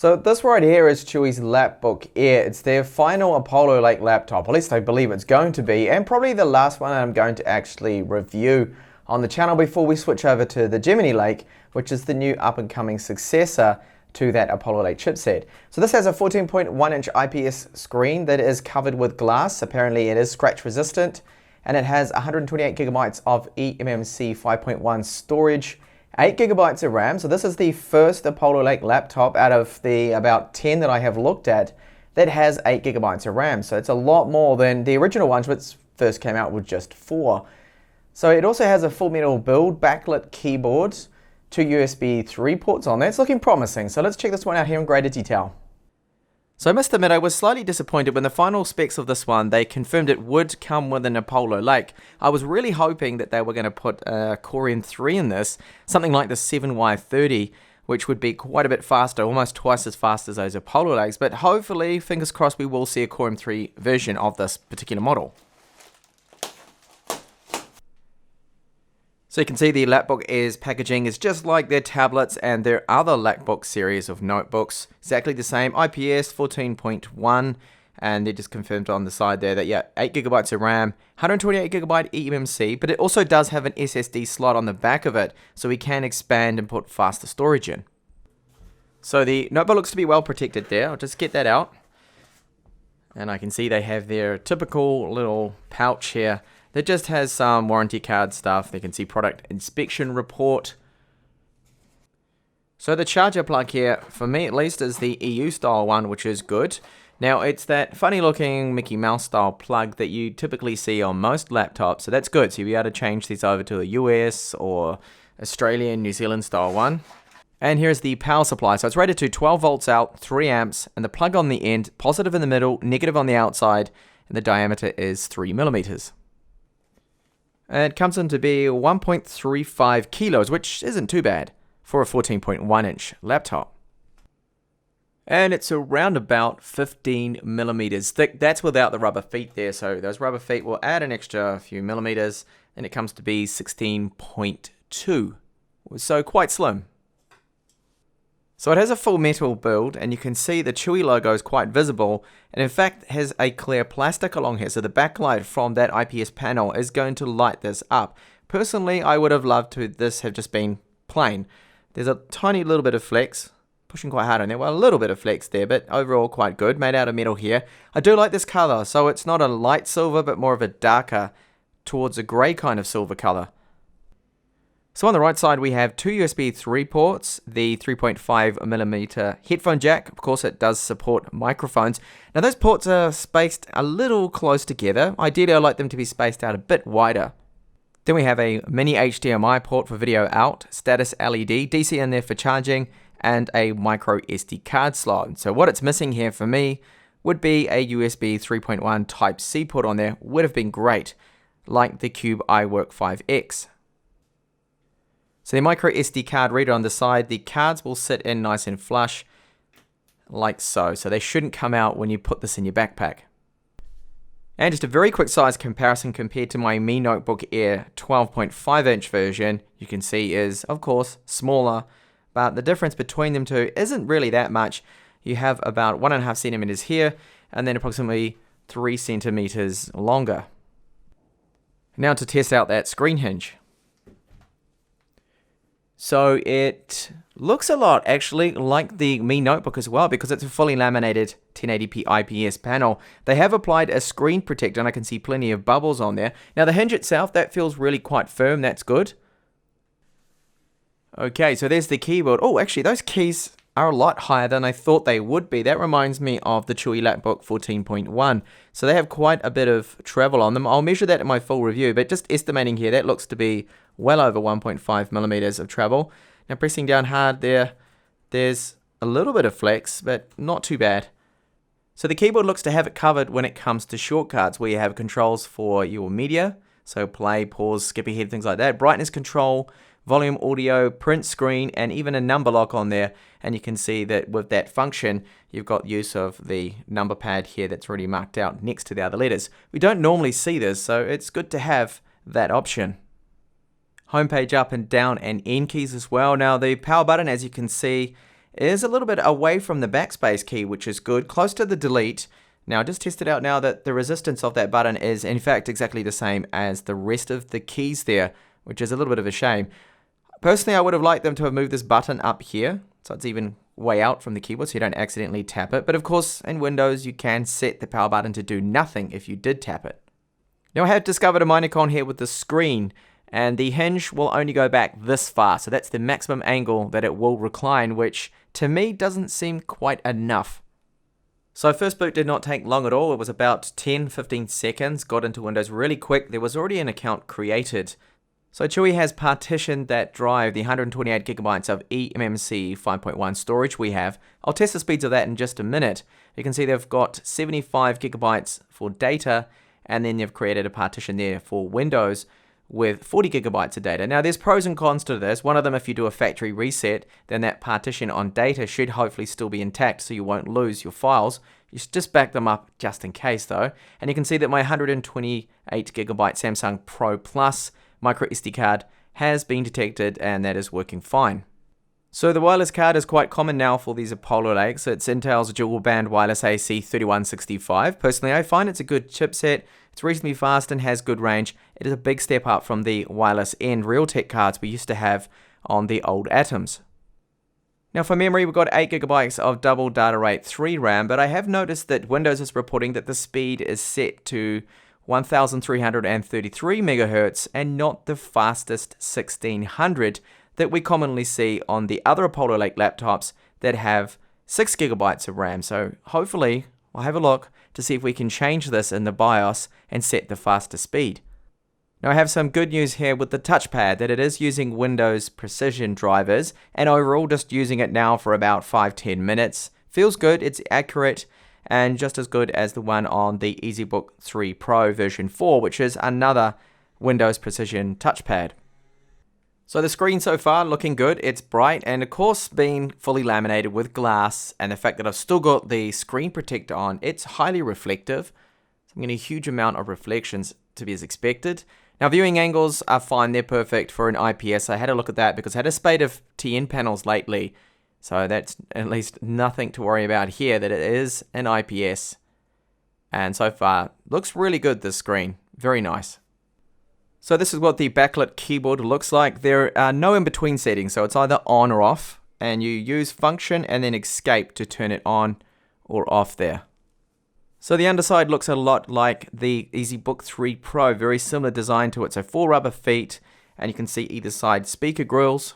So this right here is Chuwi's Lapbook Air. It's their final Apollo Lake laptop, at least I believe it's going to be, and probably the last one I'm going to actually review on the channel before we switch over to the Gemini Lake, which is the new up-and-coming successor to that Apollo Lake chipset. So this has a 14.1-inch IPS screen that is covered with glass. Apparently it is scratch resistant, and it has 128 gigabytes of eMMC 5.1 storage, 8 gigabytes of RAM. So this is the first Apollo Lake laptop out of the about 10 that I have looked at that has 8 gigabytes of RAM. So it's a lot more than the original ones, which first came out with just 4. So it also has a full metal build, backlit keyboards, 2 USB 3 ports on there. It's looking promising. So let's check this one out here in greater detail. So I must admit I was slightly disappointed when the final specs of this one, they confirmed it would come with an Apollo Lake. I was really hoping that they were going to put a Core M3 in this, something like the 7Y30, which would be quite a bit faster, almost twice as fast as those Apollo Lakes. But hopefully, fingers crossed, we will see a Core M3 version of this particular model. So you can see the Lapbook Air's packaging is just like their tablets and their other Lapbook series of notebooks. Exactly the same, IPS 14.1, and they just confirmed on the side there that, yeah, 8 gigabytes of RAM, 128 gigabyte eMMC, but it also does have an SSD slot on the back of it, so we can expand and put faster storage in. So the notebook looks to be well protected there. I'll just get that out. And I can see they have their typical little pouch here that just has some warranty card stuff. They can see product inspection report. So the charger plug here, for me at least, is the EU style one, which is good. Now it's that funny looking Mickey Mouse style plug that you typically see on most laptops, so that's good. So you'll be able to change these over to a US or Australian, New Zealand style one. And here's the power supply. So it's rated to 12 volts out, 3 amps, and the plug on the end, positive in the middle, negative on the outside, and the diameter is 3 millimeters. It comes in to be 1.35 kilos, which isn't too bad for a 14.1-inch laptop. And it's around about 15 millimeters thick. That's without the rubber feet there, so those rubber feet will add an extra few millimeters, and it comes to be 16.2. So quite slim. So it has a full metal build, and you can see the Chuwi logo is quite visible, and in fact has a clear plastic along here, so the backlight from that IPS panel is going to light this up. Personally, I would have loved to this have just been plain. There's a tiny little bit of flex, pushing quite hard on there, well, a little bit of flex there, but overall quite good, made out of metal here. I do like this color, so it's not a light silver, but more of a darker, towards a grey kind of silver color. So on the right side we have 2 USB 3 ports, the 3.5mm headphone jack. Of course it does support microphones. Now those ports are spaced a little close together. Ideally I like them to be spaced out a bit wider. Then we have a mini HDMI port for video out, status LED, DC in there for charging, and a micro SD card slot. So what it's missing here for me would be a USB 3.1 Type-C port on there. Would have been great, like the Cube iWork 5X. So the micro SD card reader on the side, the cards will sit in nice and flush, like so. So they shouldn't come out when you put this in your backpack. And just a very quick size comparison compared to my Mi Notebook Air 12.5-inch version, you can see is, of course, smaller, but the difference between them two isn't really that much. You have about 1.5 centimeters here, and then approximately 3 centimeters longer. Now to test out that screen hinge. So it looks a lot actually like the Mi Notebook as well, because it's a fully laminated 1080p IPS panel. They have applied a screen protector and I can see plenty of bubbles on there. Now the hinge itself, that feels really quite firm, that's good. Okay, so there's the keyboard. Oh, actually those keys are a lot higher than I thought they would be. That reminds me of the Chuwi Lapbook 14.1. So they have quite a bit of travel on them. I'll measure that in my full review, but just estimating here, that looks to be well over 1.5 millimeters of travel. Now pressing down hard there, there's a little bit of flex, but not too bad. So the keyboard looks to have it covered when it comes to shortcuts, where you have controls for your media, so play, pause, skip ahead, things like that, brightness control, volume, audio, print screen, and even a number lock on there. And you can see that with that function, you've got use of the number pad here that's already marked out next to the other letters. We don't normally see this, so it's good to have that option. Homepage up and down and end keys as well. Now the power button, as you can see, is a little bit away from the backspace key, which is good, close to the delete. Now, just test it out now that the resistance of that button is in fact exactly the same as the rest of the keys there, which is a little bit of a shame. Personally, I would have liked them to have moved this button up here, so it's even way out from the keyboard so you don't accidentally tap it. But of course, in Windows, you can set the power button to do nothing if you did tap it. Now, I have discovered a minor con here with the screen, and the hinge will only go back this far, so that's the maximum angle that it will recline, which to me doesn't seem quite enough. So first boot did not take long at all. It was about 10-15 seconds, got into Windows really quick. There was already an account created. So Chuwi has partitioned that drive, the 128 gigabytes of eMMC 5.1 storage we have. I'll test the speeds of that in just a minute. You can see they've got 75 gigabytes for data, and then they've created a partition there for Windows with 40 gigabytes of data. Now there's pros and cons to this. One of them, if you do a factory reset, then that partition on data should hopefully still be intact so you won't lose your files. You should just back them up just in case though. And you can see that my 128 gigabyte Samsung Pro Plus micro SD card has been detected, and that is working fine. So the wireless card is quite common now for these Apollo Lakes. It's Intel's dual band wireless AC 3165. Personally, I find it's a good chipset. It's reasonably fast and has good range. It is a big step up from the wireless end Realtek cards we used to have on the old Atoms. Now for memory, we've got 8 gigabytes of double data rate 3 RAM, but I have noticed that Windows is reporting that the speed is set to 1333 megahertz and not the fastest 1600 that we commonly see on the other Apollo Lake laptops that have 6 gigabytes of RAM. So hopefully I'll have a look to see if we can change this in the BIOS and set the faster speed. Now I have some good news here with the touchpad, that it is using Windows Precision drivers, and overall just using it now for about 5-10 minutes. Feels good, it's accurate, and just as good as the one on the EasyBook 3 Pro version 4, which is another Windows Precision touchpad. So the screen so far looking good, it's bright, and of course being fully laminated with glass, and the fact that I've still got the screen protector on, it's highly reflective. So I'm getting a huge amount of reflections to be as expected. Now viewing angles are fine, they're perfect for an IPS. I had a look at that because I had a spate of TN panels lately. So that's at least nothing to worry about here, that it is an IPS. And so far, looks really good, this screen. Very nice. So this is what the backlit keyboard looks like. There are no in-between settings, so it's either on or off. And you use function and then escape to turn it on or off there. So the underside looks a lot like the EasyBook 3 Pro, very similar design to it. So 4 rubber feet, and you can see either side speaker grills.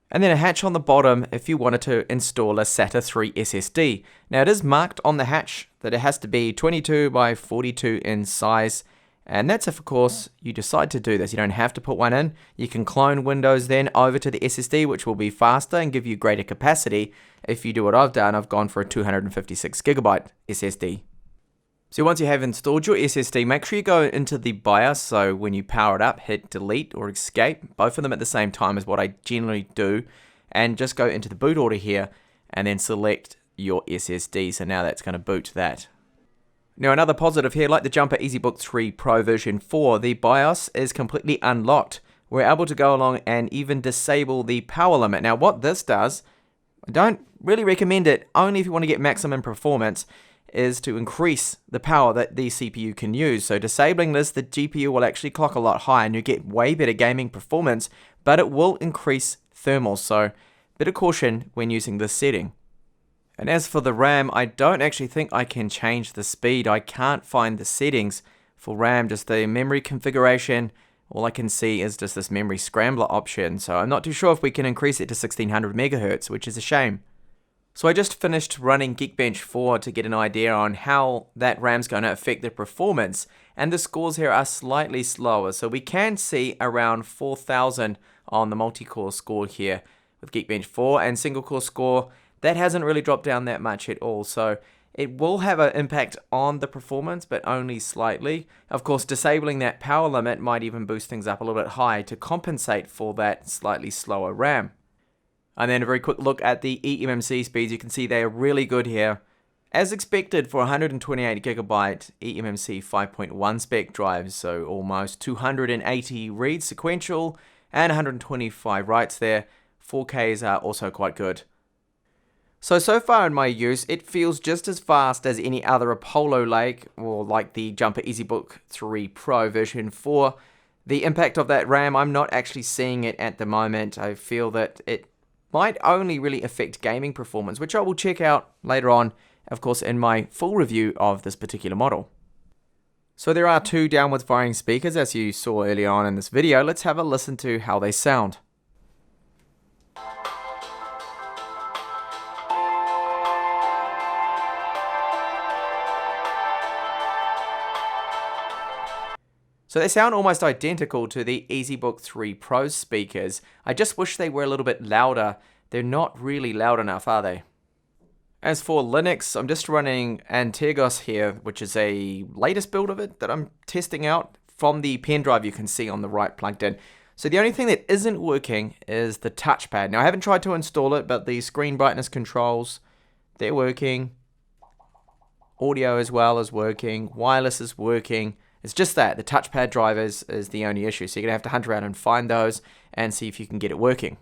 And then a hatch on the bottom if you wanted to install a SATA 3 SSD. Now it is marked on the hatch that it has to be 22 by 42 in size. And that's if, of course, you decide to do this. You don't have to put one in. You can clone Windows then over to the SSD, which will be faster and give you greater capacity. If you do what I've done, I've gone for a 256 gigabyte SSD. So once you have installed your SSD, make sure you go into the BIOS. So when you power it up, hit delete or escape. Both of them at the same time is what I generally do. And just go into the boot order here and then select your SSD. So now that's going to boot that. Now another positive here, like the Jumper EasyBook 3 Pro version 4, the BIOS is completely unlocked. We're able to go along and even disable the power limit. Now what this does, I don't really recommend it, only if you want to get maximum performance, is to increase the power that the CPU can use. So disabling this, the GPU will actually clock a lot higher and you get way better gaming performance, but it will increase thermals, so bit of caution when using this setting. And as for the RAM, I don't actually think I can change the speed. I can't find the settings for RAM, just the memory configuration. All I can see is just this memory scrambler option. So I'm not too sure if we can increase it to 1600 megahertz, which is a shame. So I just finished running Geekbench 4 to get an idea on how that RAM's going to affect the performance. And the scores here are slightly slower. So we can see around 4000 on the multi-core score here with Geekbench 4, and single core score, that hasn't really dropped down that much at all, so it will have an impact on the performance, but only slightly. Of course, disabling that power limit might even boost things up a little bit high to compensate for that slightly slower RAM. And then a very quick look at the eMMC speeds. You can see they are really good here. As expected for 128 gigabyte eMMC 5.1 spec drives, so almost 280 reads sequential and 125 writes there. 4Ks are also quite good. So far in my use, it feels just as fast as any other Apollo Lake, or like the Jumper EasyBook 3 Pro version 4. The impact of that RAM, I'm not actually seeing it at the moment. I feel that it might only really affect gaming performance, which I will check out later on, of course, in my full review of this particular model. So there are two downwards firing speakers, as you saw earlier on in this video. Let's have a listen to how they sound. So they sound almost identical to the EasyBook 3 Pro speakers. I just wish they were a little bit louder. They're not really loud enough, are they? As for Linux, I'm just running Antergos here, which is a latest build of it that I'm testing out from the pen drive you can see on the right plugged in. So the only thing that isn't working is the touchpad. Now I haven't tried to install it, but the screen brightness controls, they're working. Audio as well is working. Wireless is working. It's just that the touchpad drivers is the only issue. So you're going to have to hunt around and find those and see if you can get it working.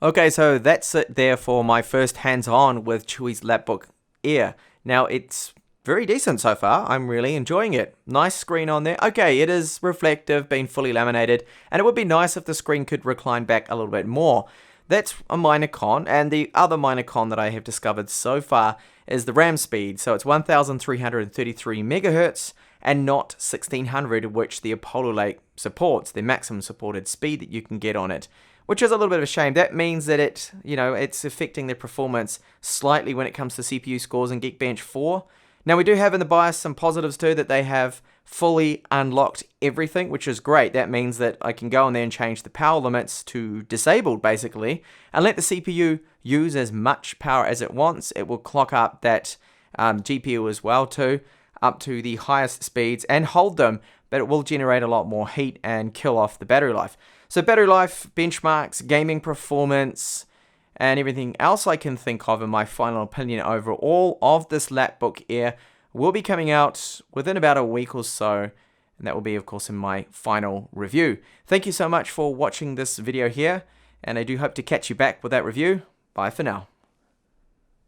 Okay, so that's it there for my first hands-on with Chuwi's Lapbook Air. Now it's very decent so far. I'm really enjoying it. Nice screen on there. Okay, it is reflective, been fully laminated, and it would be nice if the screen could recline back a little bit more. That's a minor con, and the other minor con that I have discovered so far is the RAM speed. So it's 1333 megahertz and not 1600, which the Apollo Lake supports, the maximum supported speed that you can get on it, which is a little bit of a shame. That means that it's affecting the performance slightly when it comes to CPU scores in Geekbench 4. Now we do have in the BIOS some positives too, that they have fully unlocked everything, which is great. That means that I can go in there and change the power limits to disabled basically, and let the CPU use as much power as it wants. It will clock up that GPU as well too, up to the highest speeds and hold them, but it will generate a lot more heat and kill off the battery life. So battery life, benchmarks, gaming performance, and everything else I can think of in my final opinion overall of this Lapbook Air will be coming out within about a week or so, and that will be of course in my final review. Thank you so much for watching this video here, and I do hope to catch you back with that review. Bye for now.